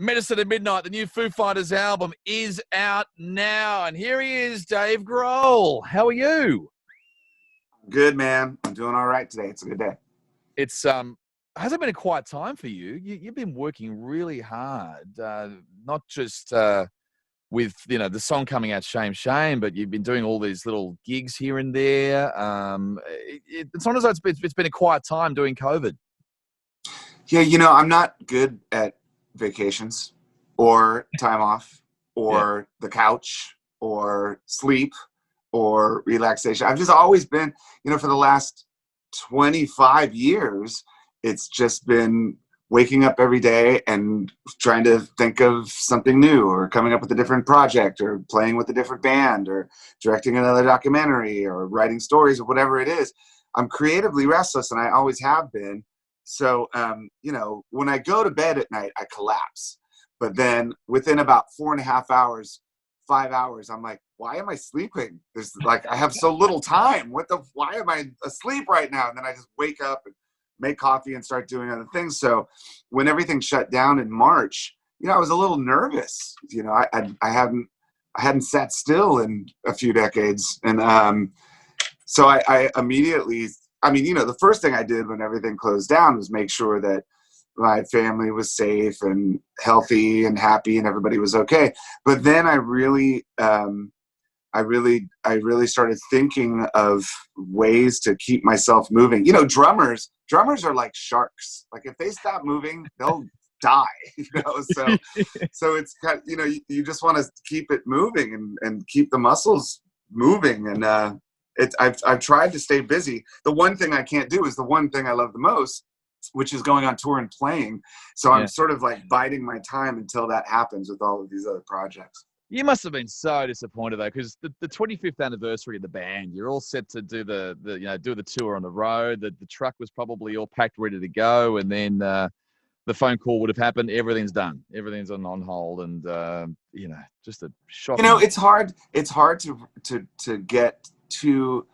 Medicine at Midnight, the new Foo Fighters album, is out now. And here he is, Dave Grohl. How are you? Good, man. I'm doing all right today. It's a good day. It's hasn't been a quiet time for you. You've been working really hard, not just with the song coming out, Sham Shame, but you've been doing all these little gigs here and there. It's almost like it's been a quiet time doing COVID. Yeah, I'm not good at vacations or time off or the couch or sleep or relaxation. I've just always been, for the last 25 years, it's just been waking up every day and trying to think of something new or coming up with a different project or playing with a different band or directing another documentary or writing stories or whatever it is. I'm creatively restless, and I always have been. So, when I go to bed at night, I collapse. But then within about 4.5 hours, 5 hours, I'm like, why am I sleeping? There's I have so little time. Why am I asleep right now? And then I just wake up and make coffee and start doing other things. So when everything shut down in March, I was a little nervous. I hadn't sat still in a few decades. And so I immediately, the first thing I did when everything closed down was make sure that my family was safe and healthy and happy and everybody was okay. But then I really started thinking of ways to keep myself moving. Drummers are like sharks. Like if they stop moving, they'll die. So it's kind of, you just want to keep it moving and keep the muscles moving. And I've tried to stay busy. The one thing I can't do is the one thing I love the most, which is going on tour and playing. So I'm sort of like biding my time until that happens with all of these other projects. You must have been so disappointed though, because the 25th anniversary of the band, you're all set to do the tour on the road. The truck was probably all packed, ready to go, and then the phone call would have happened. Everything's done. Everything's on hold, and just a shock. It's hard. It's hard to get too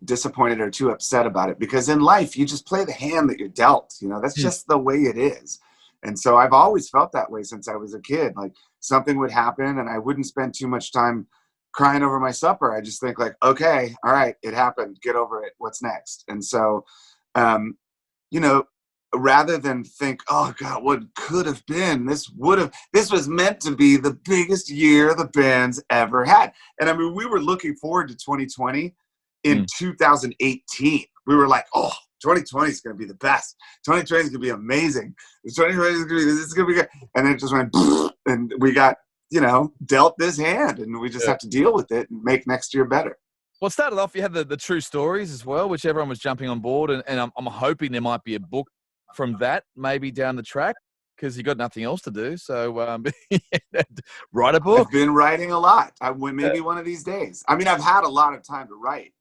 disappointed or too upset about it, because in life you just play the hand that you're dealt. That's just the way it is. And so I've always felt that way since I was a kid. Like something would happen and I wouldn't spend too much time crying over my supper. I just think like, okay, all right, it happened. Get over it. What's next? And so, rather than think, oh God, what could have been, this was meant to be the biggest year the band's ever had. And we were looking forward to 2020 in 2018. We were like, oh, 2020 is going to be the best. 2020 is going to be amazing. 2020 is going to be this. Is going to be good. And then it just went, and we got, dealt this hand, and we just have to deal with it and make next year better. Well, it started off, you had the true stories as well, which everyone was jumping on board. And I'm hoping there might be a book from that maybe down the track, because you got nothing else to do. So write a book. I've been writing a lot. Maybe one of these days. I've had a lot of time to write,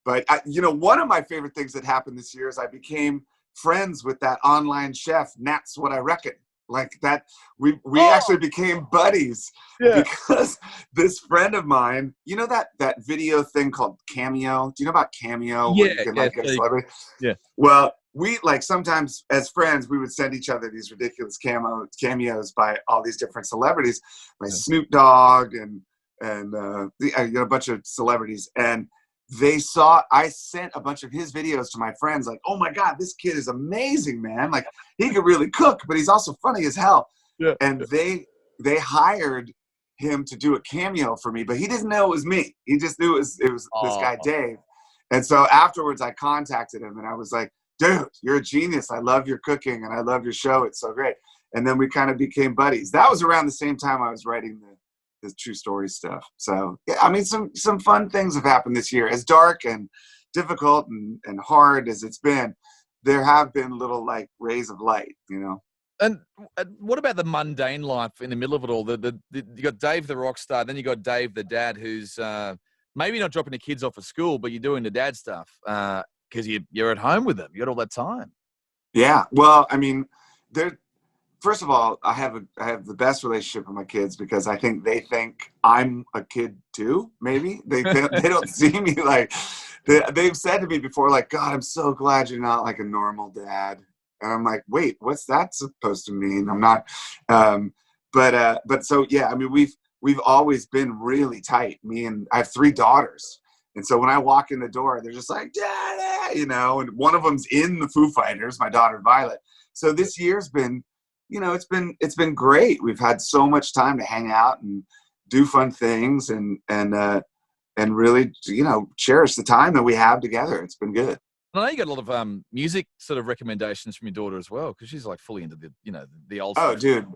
But one of my favorite things that happened this year is I became friends with that online chef. That's what I reckon. Like that, we actually became buddies because this friend of mine, that video thing called Cameo. Do you know about Cameo? Yeah, where you can get a celebrity. Yeah. Well, we sometimes as friends we would send each other these ridiculous cameos by all these different celebrities, by Snoop Dogg and a bunch of celebrities. And I sent a bunch of his videos to my friends, like, oh my God, this kid is amazing, man. Like he could really cook, but he's also funny as hell. Yeah. And they hired him to do a cameo for me, but he didn't know it was me. He just knew it was this guy, Dave. And so afterwards I contacted him and I was like, dude, you're a genius. I love your cooking and I love your show. It's so great. And then we kind of became buddies. That was around the same time I was writing the true story stuff. So yeah, some fun things have happened this year. As dark and difficult and hard as it's been, there have been little like rays of light, And what about the mundane life in the middle of it all? You got Dave the rock star, then you got Dave the dad, who's maybe not dropping the kids off at school, but you're doing the dad stuff because you're at home with them. You got all that time. Yeah, well, first of all, I have the best relationship with my kids because I think they think I'm a kid too. Maybe they don't see me like they've said to me before, like, God, I'm so glad you're not like a normal dad. And I'm like, wait, what's that supposed to mean? I'm not, but so, yeah, I mean, we've always been really tight. I have 3 daughters. And so when I walk in the door, they're just like, Daddy, and one of them's in the Foo Fighters, my daughter, Violet. So this year's been, it's been great. We've had so much time to hang out and do fun things and really, cherish the time that we have together. It's been good. I know you got a lot of music sort of recommendations from your daughter as well, because she's like fully into the old stuff. Oh, dude.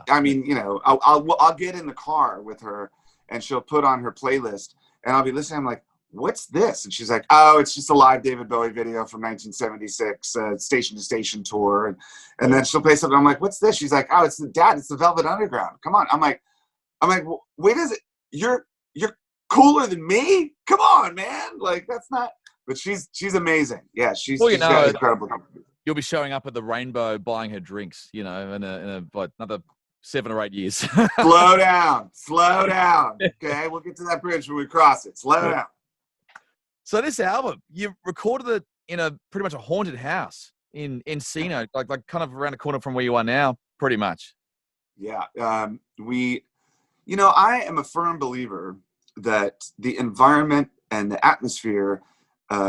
I mean, I'll get in the car with her and she'll put on her playlist and I'll be listening. I'm like, what's this? And she's like, oh, it's just a live David Bowie video from 1976, Station to Station tour. And then she'll play something. I'm like, what's this? She's like, oh, it's the Velvet Underground. Come on. I'm like, wait, is it? You're cooler than me? Come on, man. Like, that's not. But she's amazing. Yeah, she's got incredible. You'll be showing up at the Rainbow buying her drinks, in another 7 or 8 years. Slow down. Okay, we'll get to that bridge when we cross it. Slow down. So this album, you recorded it in a pretty much a haunted house in Encino, like kind of around the corner from where you are now, pretty much. Yeah, I am a firm believer that the environment and the atmosphere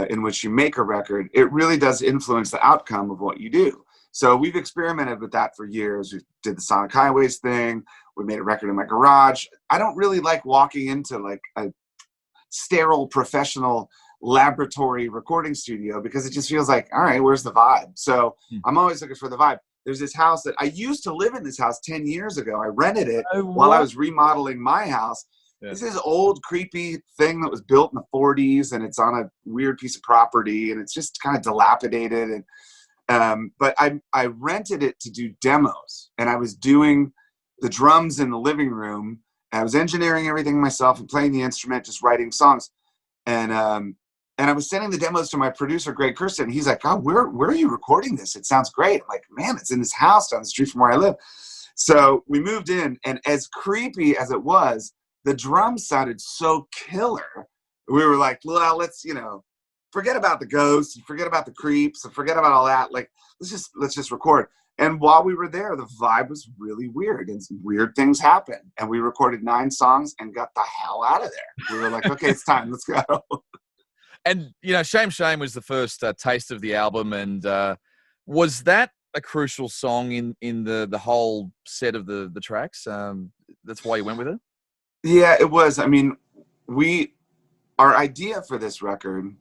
in which you make a record, it really does influence the outcome of what you do. So we've experimented with that for years. We did the Sonic Highways thing. We made a record in my garage. I don't really like walking into like a sterile professional laboratory recording studio because it just feels like, all right, where's the vibe? So I'm always looking for the vibe. There's this house that I used to live in this house 10 years ago. I rented it while I was remodeling my house. Yeah. This is old, creepy thing that was built in the 40s, and it's on a weird piece of property, and it's just kind of dilapidated. And but I rented it to do demos, and I was doing the drums in the living room. I was engineering everything myself and playing the instrument, just writing songs. And I was sending the demos to my producer, Greg Kirsten. He's like, "Oh, where are you recording this? It sounds great." I'm like, "Man, it's in this house down the street from where I live." So we moved in, and as creepy as it was, the drums sounded so killer. We were like, well, let's, forget about the ghosts, and forget about the creeps, and forget about all that. Like, let's just record. And while we were there, the vibe was really weird, and some weird things happened. And we recorded 9 songs and got the hell out of there. We were like, okay, it's time, let's go. And Sham Shame was the first taste of the album, and was that a crucial song in the whole set of the tracks? That's why you went with it. Yeah, it was. I mean, our idea for this record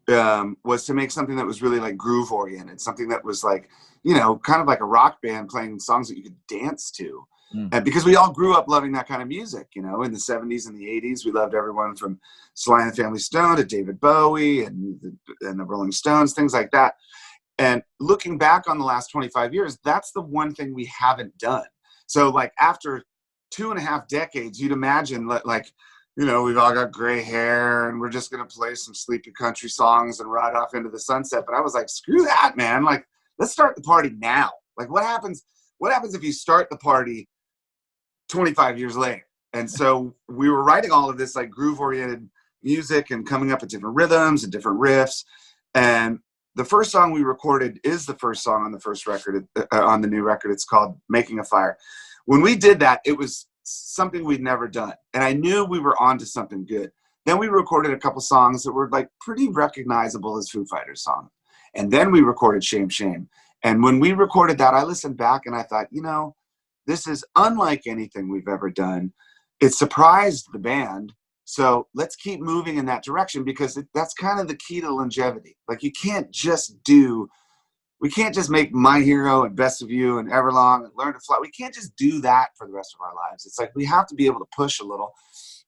was to make something that was really like groove oriented, something that was like, kind of like a rock band playing songs that you could dance to. And because we all grew up loving that kind of music, in the 70s and the 80s, we loved everyone from Sly and the Family Stone to David Bowie and the Rolling Stones, things like that. And looking back on the last 25 years, that's the one thing we haven't done. So like after 2.5 decades, you'd imagine like, we've all got gray hair and we're just going to play some sleepy country songs and ride off into the sunset. But I was like, screw that, man. Like, let's start the party now. Like, what happens if you start the party 25 years later? And so we were writing all of this like groove oriented music and coming up with different rhythms and different riffs. And the first song we recorded is the first song on the first record, on the new record. It's called Making a Fire. When we did that, it was something we'd never done. And I knew we were onto something good. Then we recorded a couple songs that were like pretty recognizable as Foo Fighters songs. And then we recorded Sham Shame. And when we recorded that, I listened back and I thought, this is unlike anything we've ever done. It surprised the band. So let's keep moving in that direction because that's kind of the key to longevity. Like we can't just make My Hero and Best of You and Everlong and Learn to Fly. We can't just do that for the rest of our lives. It's like we have to be able to push a little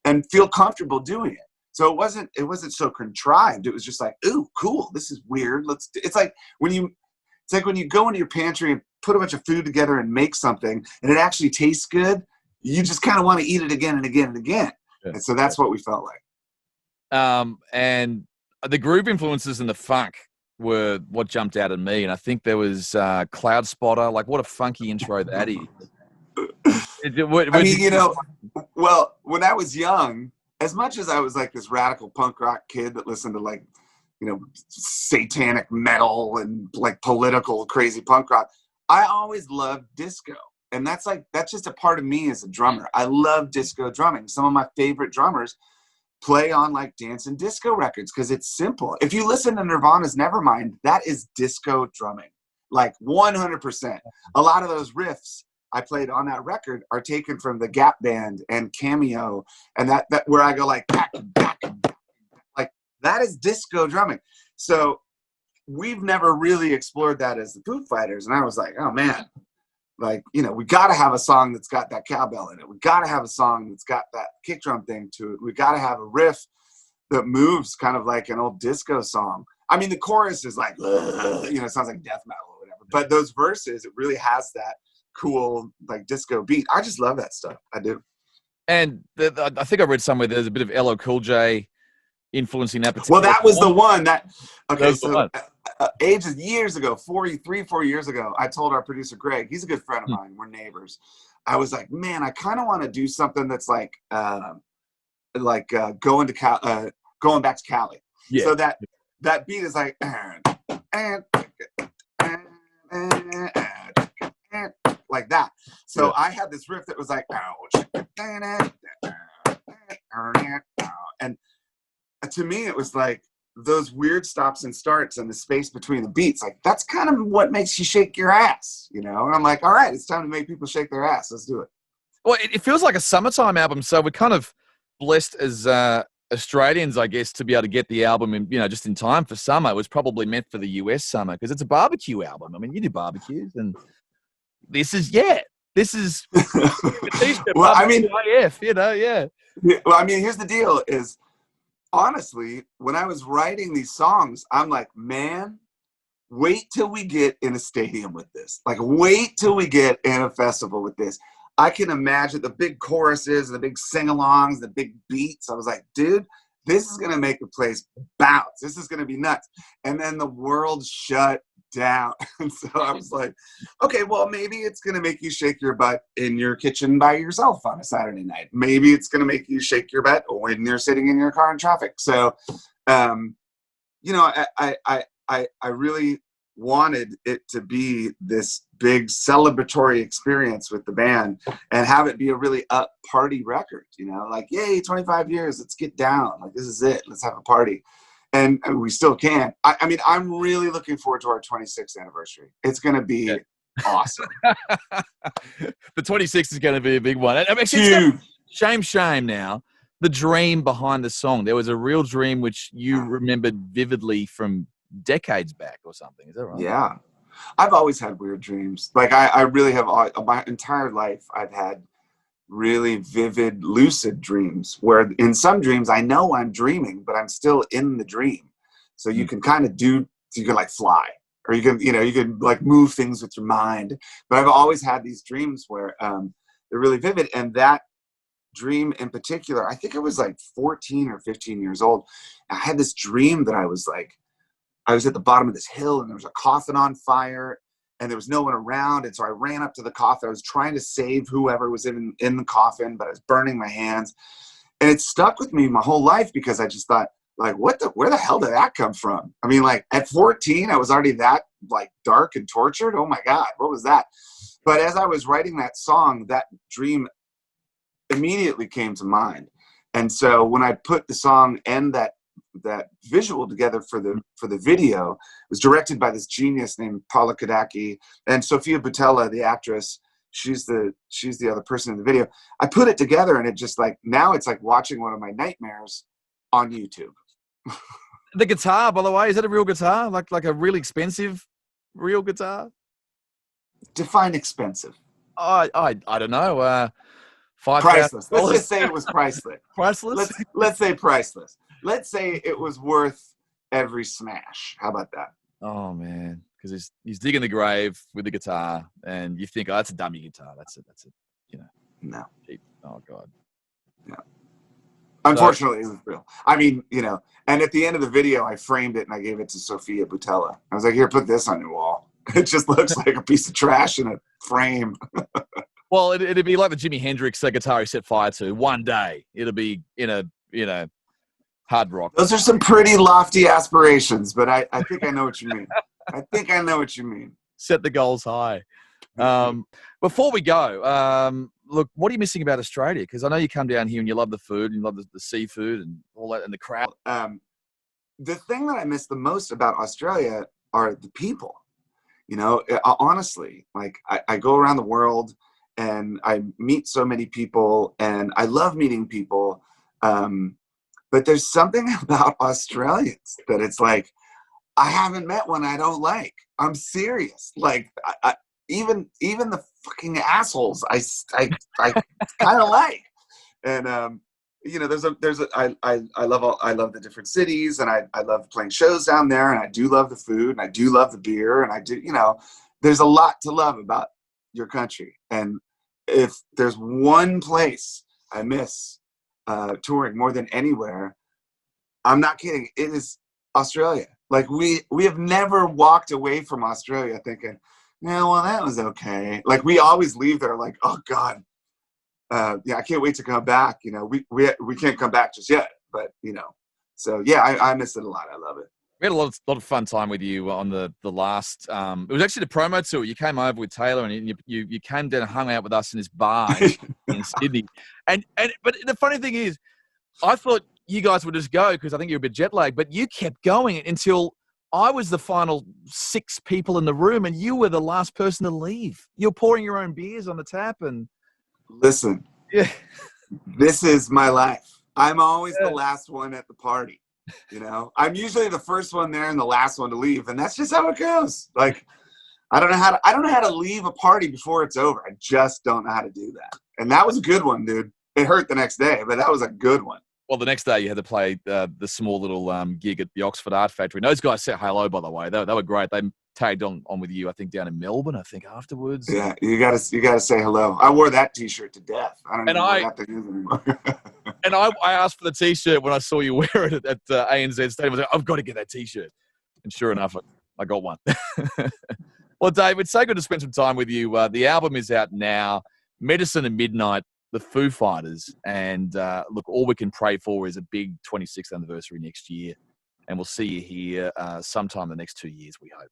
and feel comfortable doing it. So it wasn't so contrived. It was just like, ooh, cool. This is weird. It's like when you go into your pantry and put a bunch of food together and make something and it actually tastes good. You just kind of want to eat it again and again and again. Yeah. And so that's what we felt like. And the groove influences and the funk were what jumped out at me. And I think there was Cloud Spotter. Like, what a funky intro that is. Well, when I was young, as much as I was like this radical punk rock kid that listened to like satanic metal and like political crazy punk rock. I always loved disco. And that's just a part of me as a drummer. I love disco drumming. Some of my favorite drummers play on like dance and disco records because it's simple. If you listen to Nirvana's Nevermind, that is disco drumming, like 100%. A lot of those riffs I played on that record are taken from the Gap Band and Cameo, and that where I go like back, like that is disco drumming. So we've never really explored that as the Foo Fighters, and I was like, oh man, like, we got to have a song that's got that cowbell in it. We got to have a song that's got that kick drum thing to it. We got to have a riff that moves kind of like an old disco song. I mean, the chorus is like, it sounds like death metal or whatever. But those verses, it really has that cool, like, disco beat. I just love that stuff. I do. And I think I read somewhere there's a bit of LL Cool J influencing that particular. Well, that was the one that. Okay, so years ago, 4 years ago, I told our producer Greg, he's a good friend of mine. We're neighbors. I was like, man, I kind of want to do something that's like going back to Cali. Yeah. So that beat is like, like that. So I had this riff that was like, and to me, it was like those weird stops and starts and the space between the beats. Like, that's kind of what makes you shake your ass, And I'm like, all right, it's time to make people shake their ass. Let's do it. Well, it feels like a summertime album. So we're kind of blessed as Australians, I guess, to be able to get the album in, just in time for summer. It was probably meant for the US summer because it's a barbecue album. I mean, you do barbecues, and this is. Well, I mean, AF, Well, I mean, here's the deal: is honestly, when I was writing these songs, I'm like, man, wait till we get in a stadium with this. Like, wait till we get in a festival with this. I can imagine the big choruses, the big sing-alongs, the big beats. I was like, dude, this is going to make the place bounce. This is going to be nuts. And then the world shut down. And so I was like, okay, well, maybe it's going to make you shake your butt in your kitchen by yourself on a Saturday night. Maybe it's going to make you shake your butt when you're sitting in your car in traffic. So, I really wanted it to be this big celebratory experience with the band and have it be a really up party record, like, yay, 25 years, let's get down. Like, this is it. Let's have a party. And we still can. I mean, I'm really looking forward to our 26th anniversary. It's going to be awesome. The 26th is going to be a big one. I'm actually Shame Shame now. The dream behind the song. There was a real dream which you remembered vividly from decades back or something. Is that right? Yeah. I've always had weird dreams. Like, I really have. My entire life, I've had really vivid, lucid dreams where in some dreams I know I'm dreaming, but I'm still in the dream. So you can kind of you can like fly, or you can like move things with your mind. But I've always had these dreams where they're really vivid. And that dream in particular, I think I was like 14 or 15 years old. I had this dream that I was at the bottom of this hill and there was a coffin on fire and there was no one around. And so I ran up to the coffin. I was trying to save whoever was in the coffin, but I was burning my hands. And it stuck with me my whole life because I just thought, like, where the hell did that come from? I mean, like, at 14, I was already that, like, dark and tortured. Oh my God, what was that? But as I was writing that song, that dream immediately came to mind. And so when I put the song and that visual together for the video, it was directed by this genius named Paula Kodaki, and Sofia Boutella, the actress, she's the other person in the video. I put it together and it just, like, now it's like watching one of my nightmares on YouTube. The guitar, by the way, is that a real guitar? Like a really expensive real guitar? Define expensive. I don't know. Priceless. Let's just say it was priceless. Priceless? Let's say priceless. Let's say it was worth every smash. How about that? Oh man, because he's digging the grave with the guitar, and you think, oh, that's a dummy guitar. That's it. No. Cheap. Oh God. No. Unfortunately, it was real. I mean, and at the end of the video, I framed it and I gave it to Sofia Boutella. I was like, here, put this on your wall. It just looks like a piece of trash in a frame. Well, it'd be like the Jimi Hendrix guitar he set fire to. One day, it'll be in a Hard rock. Those are some pretty lofty aspirations, but I think I know what you mean. I think I know what you mean. Set the goals high. Before we go, look, what are you missing about Australia? Because I know you come down here and you love the food and you love the seafood and all that and the crowd. The thing that I miss the most about Australia are the people. You know, honestly, like I go around the world and I meet so many people and I love meeting people. But there's something about Australians that it's like, I haven't met one I don't like. I'm serious. Like, even the fucking assholes, I kind of like. And you know, I love the different cities, and I love playing shows down there, and I do love the food, and I do love the beer, and I do, you know, there's a lot to love about your country. And if there's one place I miss touring more than anywhere, I'm not kidding, it is Australia. Like we have never walked away from Australia thinking, yeah, well, that was okay. Like we always leave there like, oh God, yeah, I can't wait to come back. You know, we can't come back just yet, but you know, so yeah, I miss it a lot. I love it. We had a lot of fun time with you on the last. It was actually the promo tour. You came over with Taylor, and you came down and hung out with us in his bar in Sydney. But the funny thing is, I thought you guys would just go because I think you're a bit jet lagged, but you kept going until I was the final 6 people in the room, and you were the last person to leave. You're pouring your own beers on the tap, and listen, yeah, this is my life. I'm always the last one at the party. You know, I'm usually the first one there and the last one to leave, and that's just how it goes. Like, I don't know how to leave a party before it's over. I just don't know how to do that. And that was a good one, dude. It hurt the next day, but that was a good one. Well, the next day you had to play the small little gig at the Oxford Art Factory. And those guys said hello, by the way. They were great. They tagged on with you, I think, down in Melbourne, I think, afterwards. Yeah, you gotta say hello. I wore that T-shirt to death. I don't even know what that thing is anymore. And I asked for the T-shirt when I saw you wear it at ANZ Stadium. I was like, I've got to get that T-shirt. And sure enough, I got one. Well, Dave, it's so good to spend some time with you. The album is out now, Medicine at Midnight, the Foo Fighters. And look, all we can pray for is a big 26th anniversary next year. And we'll see you here sometime in the next 2 years, we hope.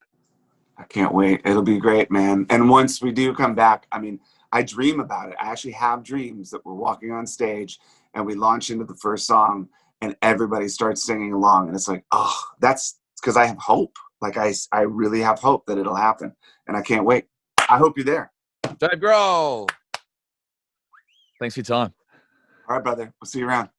I can't wait. It'll be great, man. And once we do come back, I mean, I dream about it. I actually have dreams that we're walking on stage and we launch into the first song and everybody starts singing along. And it's like, oh, that's because I have hope. Like I really have hope that it'll happen. And I can't wait. I hope you're there. Dave Grohl. Thanks for your time. All right, brother. We'll see you around.